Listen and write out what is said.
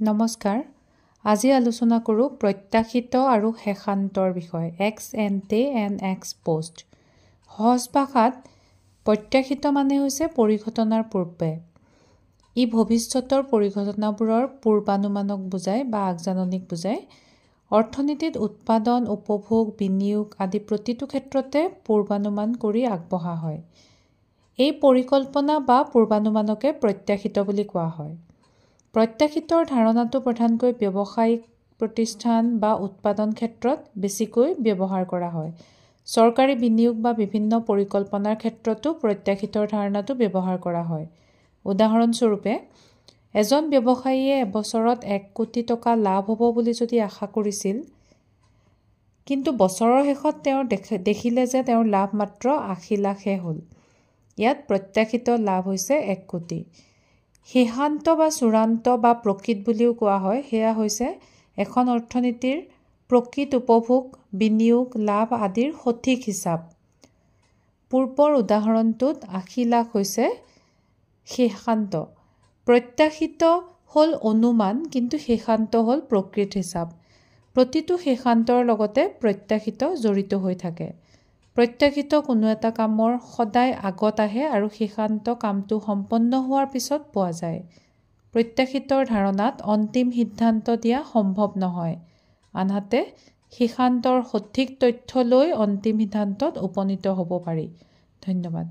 নমস্কাৰ আজি আলোচনা কৰো প্ৰত্যাশিত আৰু শেষান্তৰ বিষয় এক্স এন্টে এণ্ড এক্স পোষ্ট সহজ ভাষাত প্ৰত্যাশিত মানে হৈছে পৰিঘটনাৰ পূৰ্বে ই ভৱিষ্যতৰ পৰিঘটনাবোৰৰ পূৰ্বানুমানক বুজায় বা আগজাননীক বুজায় অৰ্থনীতিত উৎপাদন উপভোগ বিনিয়োগ আদি প্ৰতিটো ক্ষেত্ৰতে পূৰ্বানুমান কৰি আগবঢ়া হয় এই পৰিকল্পনা বা পূৰ্বানুমানকে প্ৰত্যাশিত বুলি কোৱা হয় প্ৰত্যাশিতৰ ধাৰণাটো প্ৰধানকৈ ব্যৱসায়িক প্ৰতিষ্ঠান বা উৎপাদন ক্ষেত্ৰত বেছিকৈ ব্যৱহাৰ কৰা হয় চৰকাৰী বিনিয়োগ বা বিভিন্ন পৰিকল্পনাৰ ক্ষেত্ৰতো প্ৰত্যাশিতৰ ধাৰণাটো ব্যৱহাৰ কৰা হয় উদাহৰণস্বৰূপে এজন ব্যৱসায়ীয়ে এবছৰত 1 কোটি টকা লাভ হ'ব বুলি যদি আশা কৰিছিল কিন্তু বছৰৰ শেষত তেওঁ দেখিলে যে তেওঁৰ লাভ মাত্ৰ 80 লাখহে হ'ল ইয়াত প্ৰত্যাশিত লাভ হৈছে 1 কোটি শেষান্ত বা চূড়ান্ত বা প্ৰকৃত বুলিও কোৱা হয় হেয়া হৈছে এখন অৰ্থনীতিৰ প্ৰকৃত উপভোগ বিনিয়োগ লাভ আদিৰ সঠিক হিচাপ পূৰ্বৰ উদাহৰণটোত 80 লাখ হৈছে শেষান্ত প্ৰত্যাশিত হ'ল অনুমান কিন্তু শেষান্ত হ'ল প্ৰকৃত হিচাপ প্ৰতিটো শেষান্তৰ লগতে প্ৰত্যাশিত জড়িত হৈ থাকে প্ৰত্যাশিত কোনো এটা কামৰ সদায় আগত আহে আৰু শেষান্ত কামটো সম্পন্ন হোৱাৰ পিছত পোৱা যায় প্ৰত্যাশিতৰ ধাৰণাত অন্তিম সিদ্ধান্ত দিয়া সম্ভৱ নহয় আনহাতে শেষান্তৰ সঠিক তথ্য লৈ অন্তিম সিদ্ধান্তত উপনীত হ'ব পাৰি ধন্যবাদ